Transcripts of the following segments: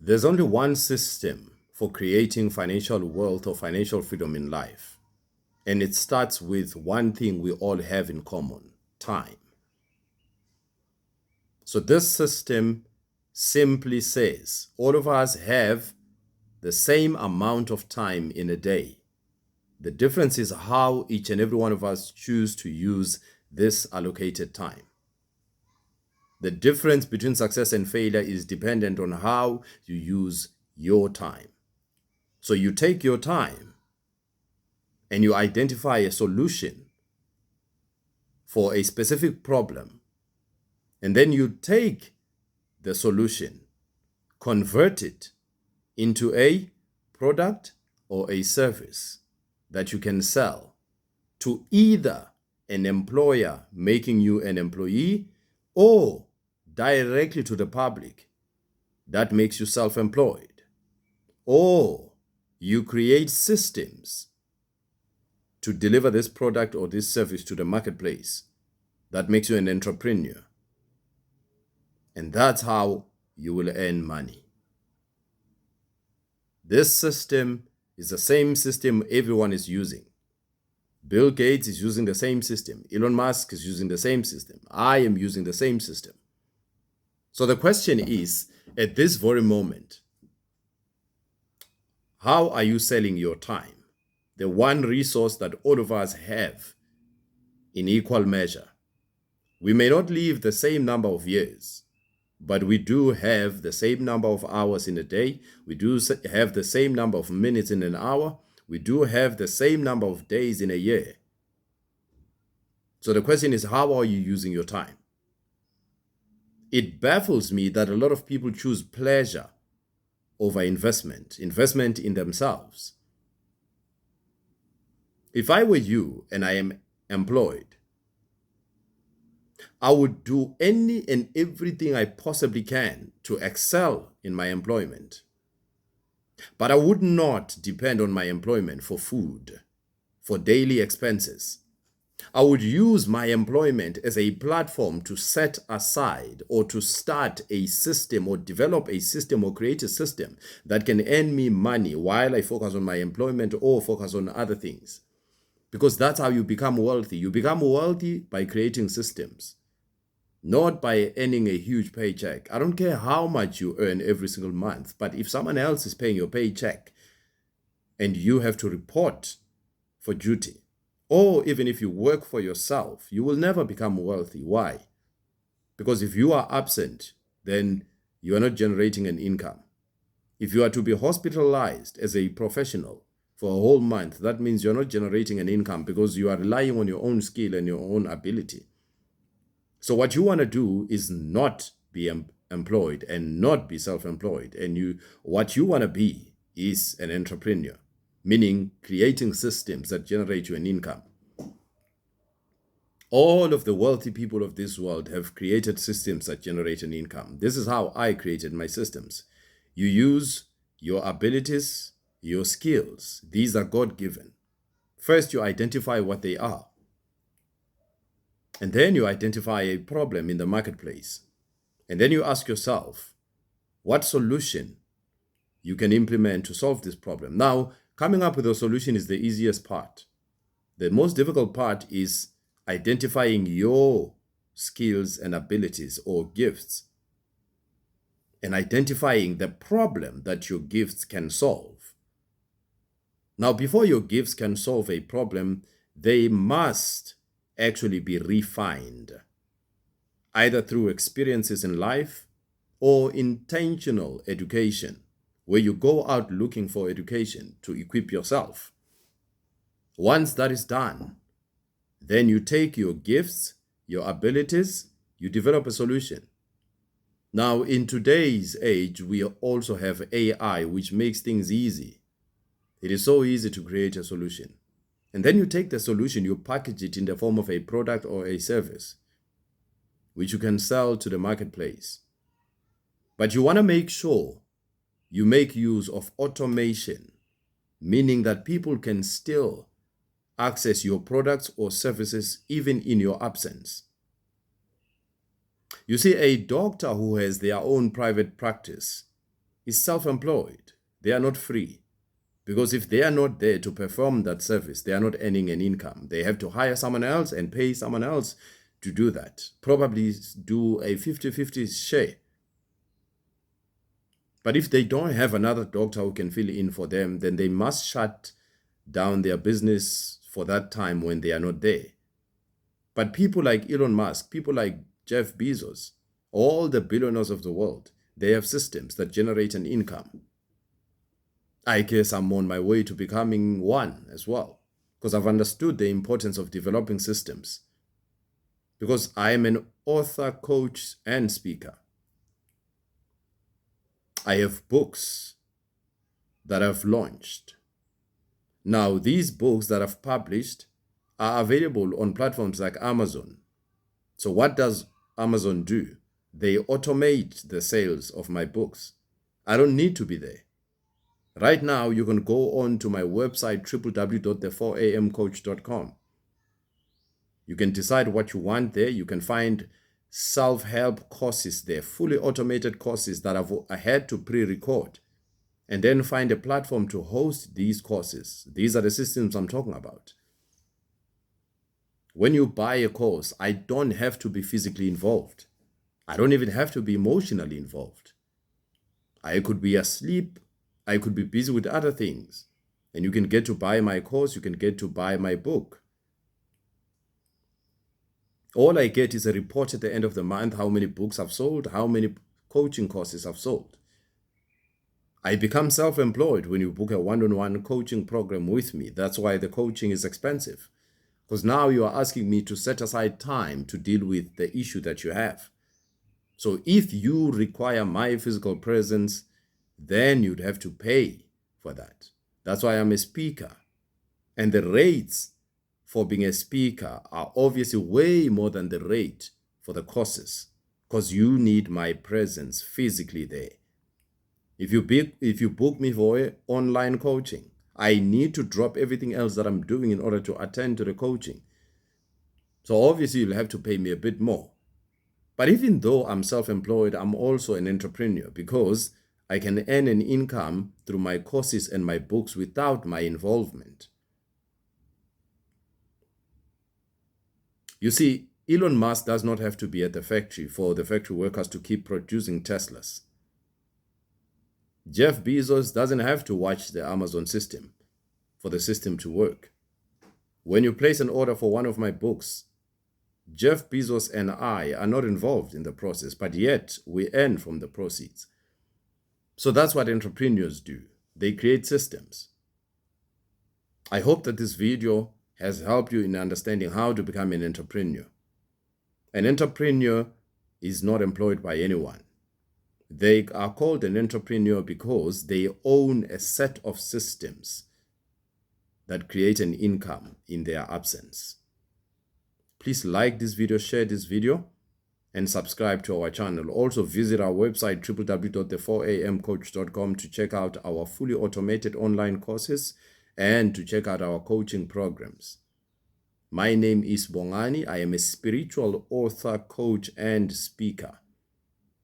There's only one system for creating financial wealth or financial freedom in life, and it starts with one thing we all have in common: time. So, this system simply says all of us have the same amount of time in a day. The difference is how each and every one of us choose to use this allocated time. The difference between success and failure is dependent on how you use your time. So you take your time and you identify a solution for a specific problem, and then you take the solution, convert it into a product or a service that you can sell to either an employer making you an employee or directly to the public that makes you self-employed. Or you create systems to deliver this product or this service to the marketplace that makes you an entrepreneur. And that's how you will earn money. This system is the same system everyone is using. Bill Gates is using the same system. Elon Musk is using the same system. I am using the same system. So the question is, at this very moment, how are you selling your time? The one resource that all of us have in equal measure. We may not live the same number of years, but we do have the same number of hours in a day. We do have the same number of minutes in an hour. We do have the same number of days in a year. So the question is, how are you using your time? It baffles me that a lot of people choose pleasure over investment in themselves. If I were you and I am employed, I would do any and everything I possibly can to excel in my employment. But I would not depend on my employment for food, for daily expenses. I would use my employment as a platform to set aside or to start a system or develop a system or create a system that can earn me money while I focus on my employment or focus on other things. Because that's how you become wealthy. You become wealthy by creating systems, not by earning a huge paycheck. I don't care how much you earn every single month, but if someone else is paying your paycheck and you have to report for duty, or even if you work for yourself, you will never become wealthy. Why? Because if you are absent, then you are not generating an income. If you are to be hospitalized as a professional for a whole month, that means you're not generating an income because you are relying on your own skill and your own ability. So what you want to do is not be employed and not be self-employed. And what you want to be is an entrepreneur, meaning creating systems that generate you an income. All of the wealthy people of this world have created systems that generate an income. This is how I created my systems. You use your abilities, your skills. These are God-given. First, you identify what they are. And then you identify a problem in the marketplace. And then you ask yourself, what solution you can implement to solve this problem? Now, coming up with a solution is the easiest part. The most difficult part is identifying your skills and abilities or gifts and identifying the problem that your gifts can solve. Now, before your gifts can solve a problem, they must actually be refined, either through experiences in life or intentional education, where you go out looking for education to equip yourself. Once that is done, then you take your gifts, your abilities, you develop a solution. Now, in today's age, we also have AI, which makes things easy. It is so easy to create a solution. And then you take the solution, you package it in the form of a product or a service, which you can sell to the marketplace. But you want to make sure you make use of automation, meaning that people can still access your products or services even in your absence. You see, a doctor who has their own private practice is self-employed. They are not free. Because if they are not there to perform that service, they are not earning an income. They have to hire someone else and pay someone else to do that. Probably do a 50-50 share. But if they don't have another doctor who can fill in for them, then they must shut down their business for that time when they are not there. But people like Elon Musk, people like Jeff Bezos, all the billionaires of the world, they have systems that generate an income. I guess I'm on my way to becoming one as well, because I've understood the importance of developing systems. Because I am an author, coach, and speaker. I have books that I've launched. Now, these books that I've published are available on platforms like Amazon. So what does Amazon do? They automate the sales of my books. I don't need to be there. Right now, you can go on to my website, www.the4amcoach.com. You can decide what you want there. You can find self-help courses there, fully automated courses that I had to pre-record, and then find a platform to host these courses. These are the systems I'm talking about. When you buy a course, I don't have to be physically involved. I don't even have to be emotionally involved. I could be asleep. I could be busy with other things. And you can get to buy my course. You can get to buy my book. All I get is a report at the end of the month, how many books I've sold, how many coaching courses I've sold. I become self-employed when you book a one-on-one coaching program with me. That's why the coaching is expensive. Because now you are asking me to set aside time to deal with the issue that you have. So if you require my physical presence, then you'd have to pay for that. That's why I'm a speaker. And the rates for being a speaker are obviously way more than the rate for the courses, because you need my presence physically there. If you book me for online coaching, I need to drop everything else that I'm doing in order to attend to the coaching. So obviously you'll have to pay me a bit more. But even though I'm self-employed, I'm also an entrepreneur, because I can earn an income through my courses and my books without my involvement. You see, Elon Musk does not have to be at the factory for the factory workers to keep producing Teslas. Jeff Bezos doesn't have to watch the Amazon system for the system to work. When you place an order for one of my books, Jeff Bezos and I are not involved in the process, but yet we earn from the proceeds. So that's what entrepreneurs do. They create systems. I hope that this video has helped you in understanding how to become an entrepreneur. An entrepreneur is not employed by anyone. They are called an entrepreneur because they own a set of systems that create an income in their absence. Please like this video, share this video, and subscribe to our channel. Also visit our website, www.the4amcoach.com, to check out our fully automated online courses and to check out our coaching programs. My name is Bongani. I am a spiritual author, coach, and speaker.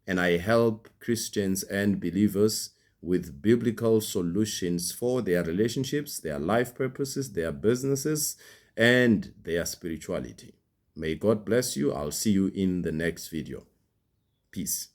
And I help Christians and believers with biblical solutions for their relationships, their life purposes, their businesses, and their spirituality. May God bless you. I'll see you in the next video. Peace.